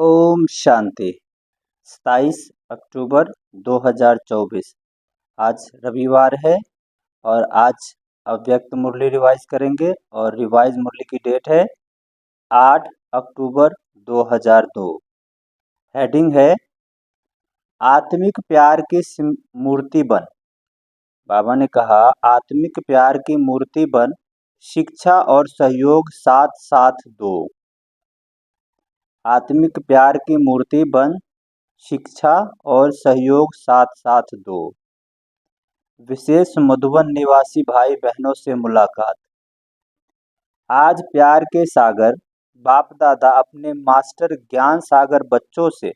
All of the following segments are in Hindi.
ओम शांति। 27 अक्टूबर 2024। आज रविवार है और आज अव्यक्त मुरली रिवाइज करेंगे और रिवाइज मुरली की डेट है 8 अक्टूबर 2002। हेडिंग है आत्मिक प्यार की मूर्ति बन। बाबा ने कहा आत्मिक प्यार की मूर्ति बन, शिक्षा और सहयोग साथ साथ दो। आत्मिक प्यार की मूर्ति बन, शिक्षा और सहयोग साथ साथ दो। विशेष मधुबन निवासी भाई बहनों से मुलाकात। आज प्यार के सागर बाप दादा अपने मास्टर ज्ञान सागर बच्चों से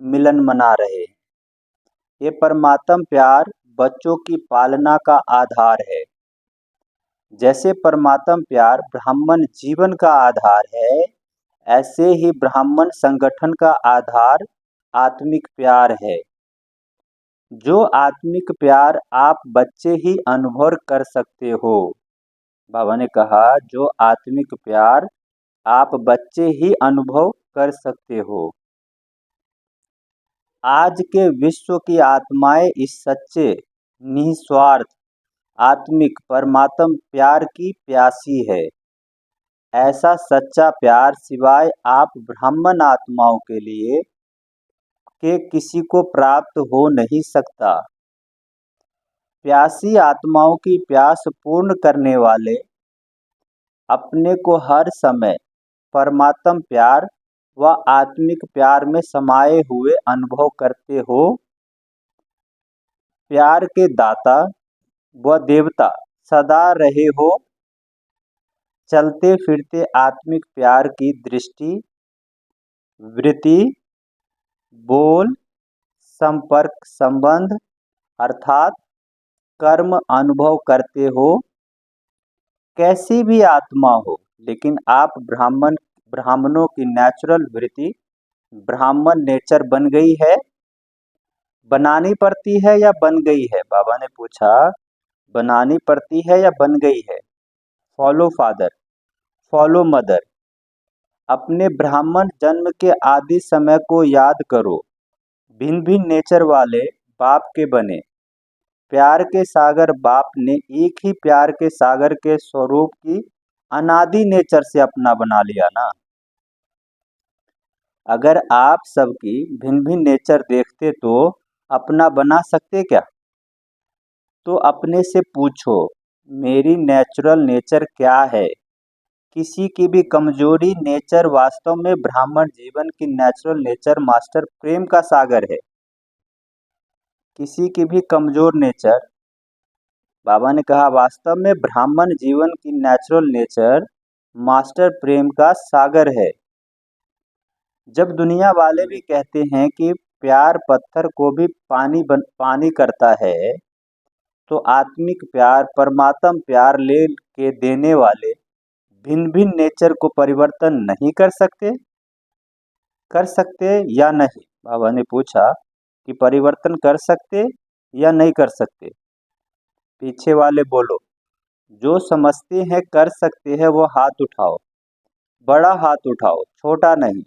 मिलन मना रहे हैं। ये परमात्म प्यार बच्चों की पालना का आधार है। जैसे परमात्म प्यार ब्राह्मण जीवन का आधार है, ऐसे ही ब्राह्मण संगठन का आधार आत्मिक प्यार है। जो आत्मिक प्यार आप बच्चे ही अनुभव कर सकते हो। बाबा ने कहा जो आत्मिक प्यार आप बच्चे ही अनुभव कर सकते हो। आज के विश्व की आत्माएं इस सच्चे निस्वार्थ आत्मिक परमात्म प्यार की प्यासी है। ऐसा सच्चा प्यार सिवाय आप ब्राह्मण आत्माओं के लिए के किसी को प्राप्त हो नहीं सकता। प्यासी आत्माओं की प्यास पूर्ण करने वाले अपने को हर समय परमात्म प्यार व आत्मिक प्यार में समाये हुए अनुभव करते हो। प्यार के दाता व देवता सदा रहे हो। चलते फिरते आत्मिक प्यार की दृष्टि, वृत्ति, बोल, संपर्क, संबंध अर्थात कर्म अनुभव करते हो। कैसी भी आत्मा हो, लेकिन आप ब्राह्मणों की नेचुरल वृत्ति ब्राह्मण नेचर बन गई है। बनानी पड़ती है या बन गई है? बाबा ने पूछा बनानी पड़ती है या बन गई है? Follow father, follow mother. अपने ब्राह्मण जन्म के आदि समय को याद करो। भिन्न भिन्न नेचर वाले बाप के बने। प्यार के सागर बाप ने एक ही प्यार के सागर के स्वरूप की अनादि नेचर से अपना बना लिया ना। अगर आप सबकी भिन्न भिन्न नेचर देखते तो अपना बना सकते क्या? तो अपने से पूछो मेरी नेचुरल नेचर क्या है? किसी की भी कमजोरी नेचर वास्तव में ब्राह्मण जीवन की नेचुरल नेचर मास्टर प्रेम का सागर है। किसी की भी कमजोर नेचर, बाबा ने कहा वास्तव में ब्राह्मण जीवन की नेचुरल नेचर मास्टर प्रेम का सागर है। जब दुनिया वाले भी कहते हैं कि प्यार पत्थर को भी पानी करता है, तो आत्मिक प्यार परमात्म प्यार ले के देने वाले भिन्न भिन्न नेचर को परिवर्तन नहीं कर सकते? कर सकते या नहीं? बाबा ने पूछा कि परिवर्तन कर सकते या नहीं कर सकते? पीछे वाले बोलो। जो समझते हैं कर सकते हैं वो हाथ उठाओ। बड़ा हाथ उठाओ, छोटा नहीं।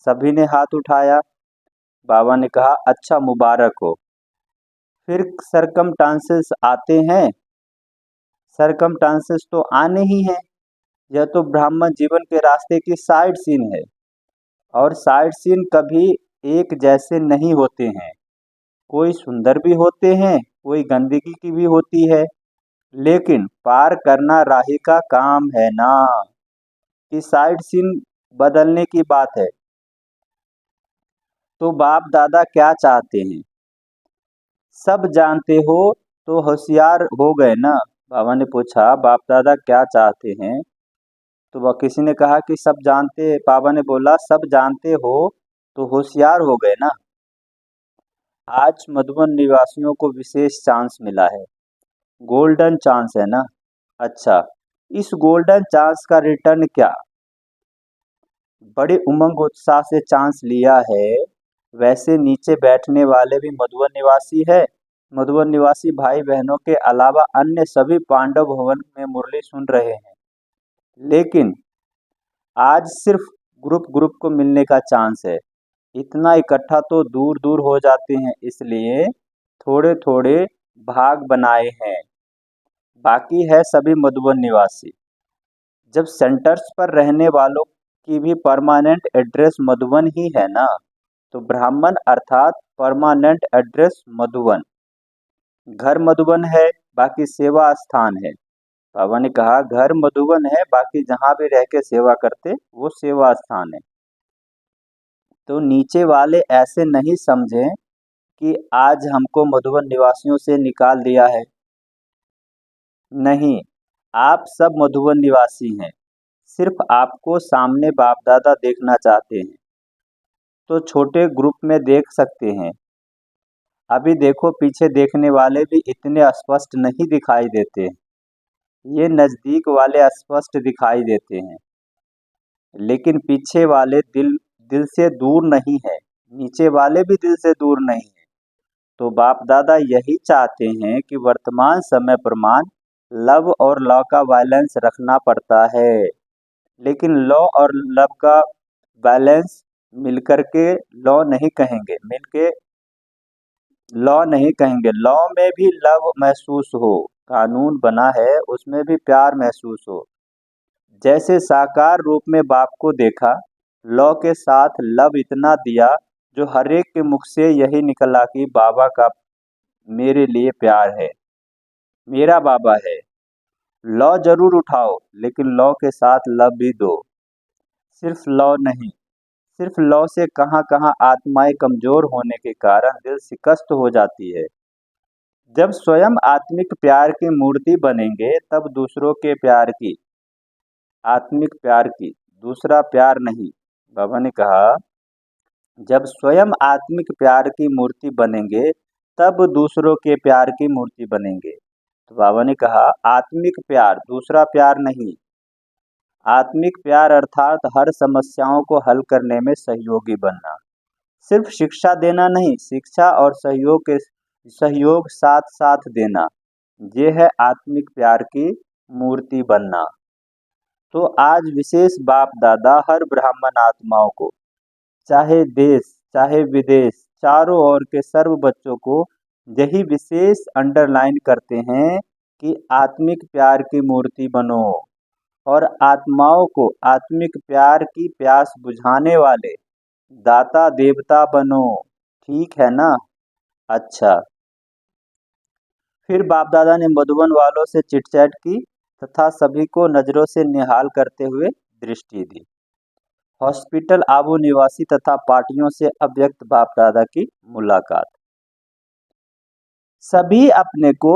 सभी ने हाथ उठाया। बाबा ने कहा अच्छा मुबारक हो। फिर सरकमस्टांसेस आते हैं। सरकमस्टांसेस तो आने ही हैं। यह तो ब्राह्मण जीवन के रास्ते की साइड सीन है और साइड सीन कभी एक जैसे नहीं होते हैं। कोई सुंदर भी होते हैं, कोई गंदगी की भी होती है, लेकिन पार करना राही का काम है ना। कि साइड सीन बदलने की बात है। तो बाप दादा क्या चाहते हैं? सब जानते हो तो होशियार हो गए ना। बाबा ने पूछा बाप दादा क्या चाहते हैं? तो वह किसी ने कहा कि सब जानते। बाबा ने बोला सब जानते हो तो होशियार हो गए ना। आज मधुबन निवासियों को विशेष चांस मिला है। गोल्डन चांस है ना। अच्छा, इस गोल्डन चांस का रिटर्न क्या? बड़े उमंग उत्साह से चांस लिया है। वैसे नीचे बैठने वाले भी मधुबन निवासी है। मधुबन निवासी भाई बहनों के अलावा अन्य सभी पांडव भवन में मुरली सुन रहे हैं। लेकिन आज सिर्फ ग्रुप ग्रुप को मिलने का चांस है। इतना इकट्ठा तो दूर दूर हो जाते हैं, इसलिए थोड़े थोड़े भाग बनाए हैं। बाकी है सभी मधुबन निवासी। जब सेंटर्स पर रहने वालों की भी परमानेंट एड्रेस मधुबन ही है ना, तो ब्राह्मण अर्थात परमानेंट एड्रेस मधुबन। घर मधुबन है, बाकी सेवा स्थान है। बाबा ने कहा घर मधुबन है, बाकी जहाँ भी रह के सेवा करते वो सेवा स्थान है। तो नीचे वाले ऐसे नहीं समझें कि आज हमको मधुबन निवासियों से निकाल दिया है। नहीं, आप सब मधुबन निवासी हैं। सिर्फ आपको सामने बाप दादा देखना चाहते हैं, तो छोटे ग्रुप में देख सकते हैं। अभी देखो पीछे देखने वाले भी इतने स्पष्ट नहीं दिखाई देते। ये नज़दीक वाले स्पष्ट दिखाई देते हैं, लेकिन पीछे वाले दिल दिल से दूर नहीं है, नीचे वाले भी दिल से दूर नहीं है। तो बाप दादा यही चाहते हैं कि वर्तमान समय प्रमाण लव और लॉ का बैलेंस रखना पड़ता है, लेकिन लॉ और लव का बैलेंस मिलकर के लॉ नहीं कहेंगे, मिलके लॉ नहीं कहेंगे। लॉ में भी लव महसूस हो, कानून बना है उसमें भी प्यार महसूस हो। जैसे साकार रूप में बाप को देखा, लॉ के साथ लव इतना दिया जो हर एक के मुख से यही निकला कि बाबा का मेरे लिए प्यार है, मेरा बाबा है। लॉ जरूर उठाओ, लेकिन लॉ के साथ लव भी दो। सिर्फ लॉ नहीं, सिर्फ लॉ से कहाँ कहाँ आत्माएं कमजोर होने के कारण दिल शिकस्त हो जाती है। जब स्वयं आत्मिक प्यार की मूर्ति बनेंगे, तब दूसरों के प्यार की, आत्मिक प्यार की, दूसरा प्यार नहीं। बाबा ने कहा जब स्वयं आत्मिक प्यार की मूर्ति बनेंगे, तब दूसरों के प्यार की मूर्ति बनेंगे। तो बाबा ने कहा आत्मिक प्यार, दूसरा प्यार नहीं। आत्मिक प्यार अर्थात हर समस्याओं को हल करने में सहयोगी बनना। सिर्फ शिक्षा देना नहीं, शिक्षा और सहयोग साथ साथ देना, ये है आत्मिक प्यार की मूर्ति बनना। तो आज विशेष बाप दादा हर ब्राह्मण आत्माओं को, चाहे देश चाहे विदेश, चारों ओर के सर्व बच्चों को यही विशेष अंडरलाइन करते हैं कि आत्मिक प्यार की मूर्ति बनो और आत्माओं को आत्मिक प्यार की प्यास बुझाने वाले दाता देवता बनो। ठीक है ना? अच्छा, फिर बाप दादा ने मधुबन वालों से चिटचैट की तथा सभी को नजरों से निहाल करते हुए दृष्टि दी। हॉस्पिटल आबू निवासी तथा पार्टियों से अव्यक्त बाप दादा की मुलाकात। सभी अपने को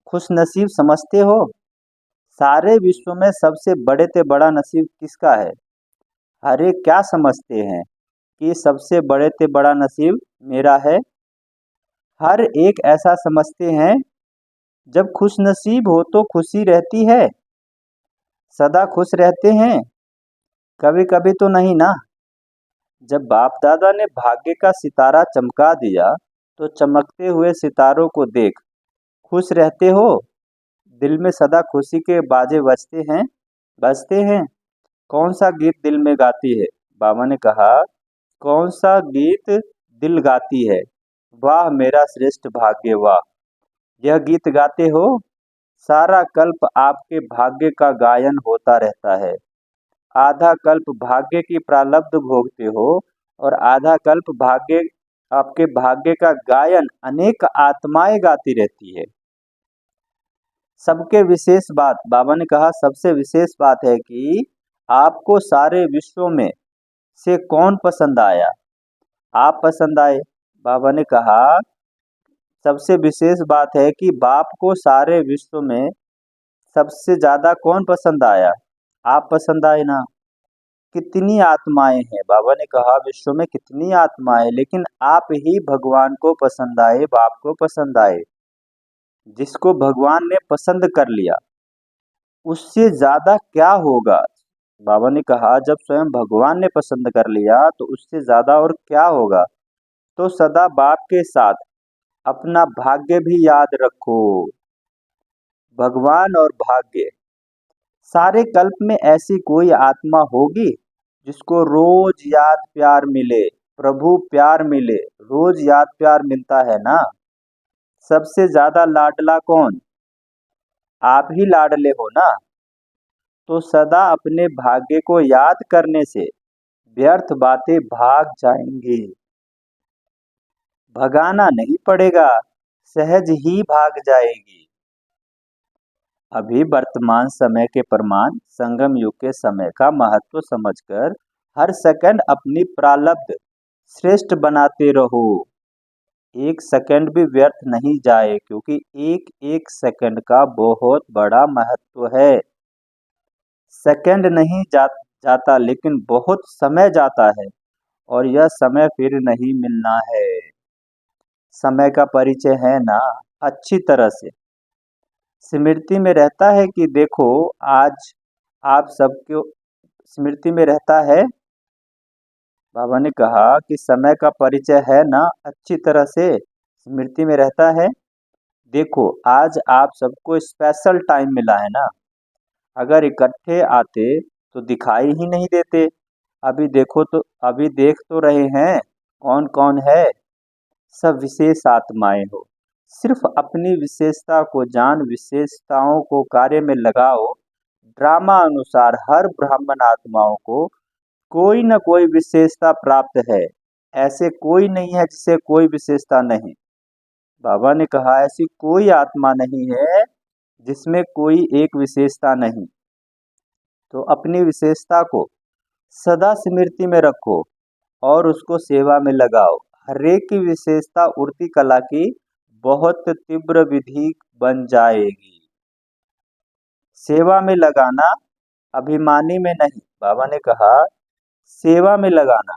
खुशनसीब समझते हो। सारे विश्व में सबसे बड़े से बड़ा नसीब किसका है? अरे क्या समझते हैं कि सबसे बड़े से बड़ा नसीब मेरा है? हर एक ऐसा समझते हैं। जब खुशनसीब हो तो खुशी रहती है, सदा खुश रहते हैं, कभी कभी तो नहीं ना। जब बाप दादा ने भाग्य का सितारा चमका दिया, तो चमकते हुए सितारों को देख खुश रहते हो। दिल में सदा खुशी के बाजे बजते हैं। कौन सा गीत दिल में गाती है? बाबा ने कहा कौन सा गीत दिल गाती है? वाह मेरा श्रेष्ठ भाग्य वाह, यह गीत गाते हो। सारा कल्प आपके भाग्य का गायन होता रहता है। आधा कल्प भाग्य की प्रारब्ध भोगते हो और आधा कल्प भाग्य, आपके भाग्य का गायन अनेक आत्माएं गाती रहती है। सबके विशेष बात, बाबा ने कहा सबसे विशेष बात है कि आपको सारे विश्व में से कौन पसंद आया? आप पसंद आए। बाबा ने कहा सबसे विशेष बात है कि बाप को सारे विश्व में सबसे ज्यादा कौन पसंद आया? आप पसंद आए ना। कितनी आत्माएं हैं? बाबा ने कहा विश्व में कितनी आत्माएं, लेकिन आप ही भगवान को पसंद आए, बाप को पसंद आए। जिसको भगवान ने पसंद कर लिया, उससे ज्यादा क्या होगा? बाबा ने कहा जब स्वयं भगवान ने पसंद कर लिया तो उससे ज्यादा और क्या होगा। तो सदा बाप के साथ अपना भाग्य भी याद रखो। भगवान और भाग्य, सारे कल्प में ऐसी कोई आत्मा होगी जिसको रोज याद प्यार मिले, प्रभु प्यार मिले, रोज याद प्यार मिलता है ना। सबसे ज्यादा लाडला कौन? आप ही लाडले हो ना। तो सदा अपने भाग्य को याद करने से व्यर्थ बातें भाग जाएंगी। भगाना नहीं पड़ेगा, सहज ही भाग जाएगी। अभी वर्तमान समय के प्रमाण संगम युग के समय का महत्व समझकर हर सेकंड अपनी प्रारब्ध श्रेष्ठ बनाते रहो। एक सेकंड भी व्यर्थ नहीं जाए, क्योंकि एक एक सेकंड का बहुत बड़ा महत्व है। सेकंड नहीं जाता, लेकिन बहुत समय जाता है, और यह समय फिर नहीं मिलना है। समय का परिचय है ना अच्छी तरह से स्मृति में रहता है कि देखो, आज आप सबको स्मृति में रहता है। बाबा ने कहा कि समय का परिचय है ना अच्छी तरह से स्मृति में रहता है। देखो, आज आप सबको स्पेशल टाइम मिला है ना। अगर इकट्ठे आते तो दिखाई ही नहीं देते। अभी देखो तो, अभी देख तो रहे हैं कौन कौन है। सब विशेष आत्माएं हो। सिर्फ अपनी विशेषता को जान, विशेषताओं को कार्य में लगाओ। ड्रामा अनुसार हर ब्राह्मण आत्माओं को कोई न कोई विशेषता प्राप्त है। ऐसे कोई नहीं है जिसे कोई विशेषता नहीं। बाबा ने कहा ऐसी कोई आत्मा नहीं है जिसमें कोई एक विशेषता नहीं। तो अपनी विशेषता को सदा स्मृति में रखो और उसको सेवा में लगाओ। हरेक की विशेषता उड़ती कला की बहुत तीव्र विधि बन जाएगी। सेवा में लगाना, अभिमानी में नहीं। बाबा ने कहा सेवा में लगाना,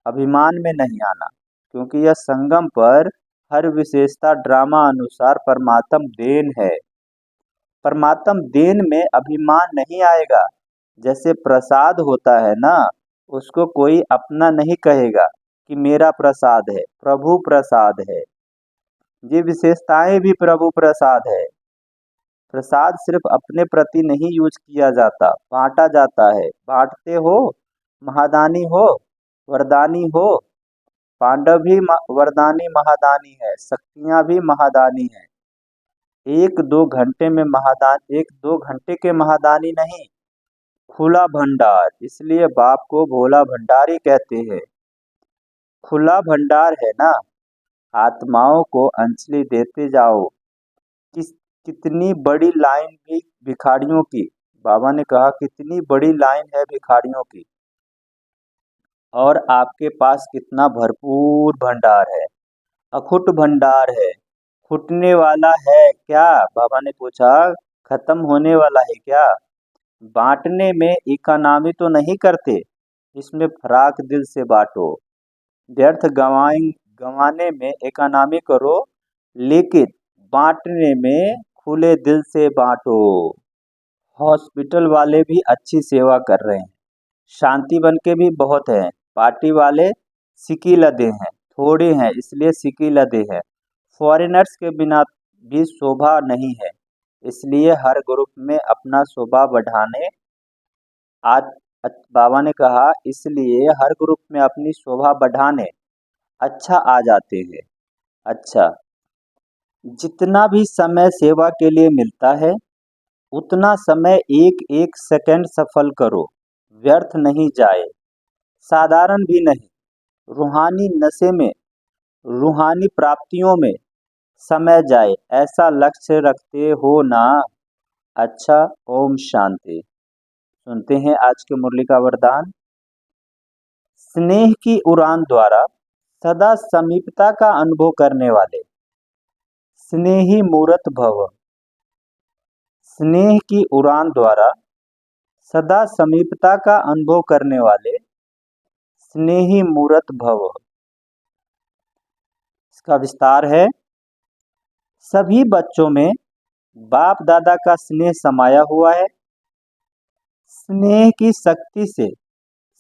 अभिमान में नहीं आना, क्योंकि यह संगम पर हर विशेषता ड्रामा अनुसार परमात्म देन है। परमात्म देन में अभिमान नहीं आएगा। जैसे प्रसाद होता है ना, उसको कोई अपना नहीं कहेगा कि मेरा प्रसाद है, प्रभु प्रसाद है। ये विशेषताएं भी प्रभु प्रसाद है। प्रसाद सिर्फ अपने प्रति नहीं यूज किया जाता, बांटा जाता है। बांटते हो, महादानी हो, वरदानी हो। पांडव भी वरदानी महादानी है, शक्तियां भी महादानी है। एक दो घंटे में महादान, एक दो घंटे के महादानी नहीं, खुला भंडार। इसलिए बाप को भोला भंडारी कहते हैं। खुला भंडार है ना। आत्माओं को अंजलि देते जाओ। कितनी बड़ी लाइन भी भिखारियों की। बाबा ने कहा कितनी बड़ी लाइन है भिखारियों की, और आपके पास कितना भरपूर भंडार है, अखुट भंडार है। फूटने वाला है क्या? बाबा ने पूछा खत्म होने वाला है क्या? बांटने में इकोनॉमी तो नहीं करते, इसमें फराक दिल से बांटो। व्यर्थ गंवाने में इकोनॉमी करो, लेकिन बांटने में खुले दिल से बांटो। हॉस्पिटल वाले भी अच्छी सेवा कर रहे हैं, शांति बन के भी बहुत हैं। पार्टी वाले सिक्की लदे हैं, थोड़े हैं इसलिए सिक्की लदे हैं। फॉरेनर्स के बिना भी शोभा नहीं है, इसलिए हर ग्रुप में अपना शोभा बढ़ाने आज बाबा ने कहा इसलिए हर ग्रुप में अपनी शोभा बढ़ाने अच्छा आ जाते हैं। अच्छा, जितना भी समय सेवा के लिए मिलता है उतना समय एक एक सेकंड सफल करो, व्यर्थ नहीं जाए। साधारण भी नहीं, रूहानी नशे में, रूहानी प्राप्तियों में समय जाए, ऐसा लक्ष्य रखते हो ना। अच्छा, ओम शांति। सुनते हैं आज के मुरली का वरदान। स्नेह की उड़ान द्वारा सदा समीपता का अनुभव करने वाले स्नेही मूर्त भव। स्नेह की उड़ान द्वारा सदा समीपता का अनुभव करने वाले स्नेही मूर्त भव। इसका विस्तार है, सभी बच्चों में बाप दादा का स्नेह समाया हुआ है। स्नेह की शक्ति से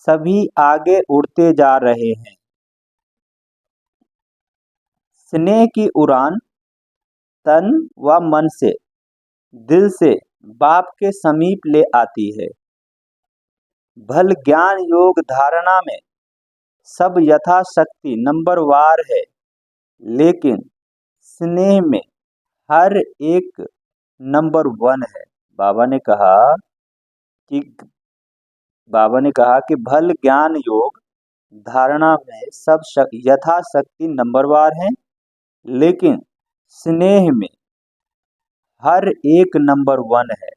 सभी आगे उड़ते जा रहे हैं। स्नेह की उड़ान तन व मन से, दिल से बाप के समीप ले आती है। भल ज्ञान योग धारणा में सब यथाशक्ति नंबरवार है, लेकिन स्नेह में हर एक नंबर वन है। बाबा ने कहा कि भल ज्ञान योग धारणा में सब यथाशक्ति नंबरवार हैं, लेकिन स्नेह में हर एक नंबर वन है।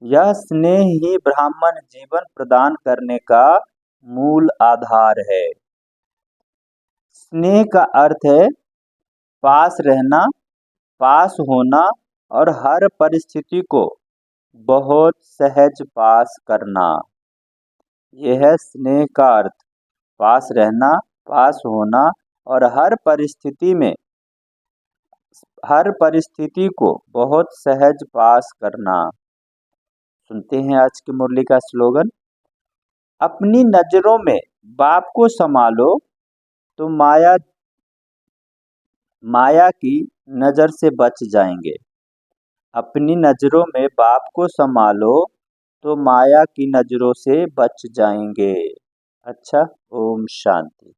यह स्नेह ही ब्राह्मण जीवन प्रदान करने का मूल आधार है। स्नेह का अर्थ है पास रहना, पास होना और हर परिस्थिति को बहुत सहज पास करना। यह है स्नेह का अर्थ, पास रहना, पास होना और हर परिस्थिति को बहुत सहज पास करना। सुनते हैं आज की मुरली का स्लोगन। अपनी नजरों में बाप को संभालो तो माया की नजर से बच जाएंगे। अपनी नजरों में बाप को संभालो तो माया की नजरों से बच जाएंगे। अच्छा, ओम शांति।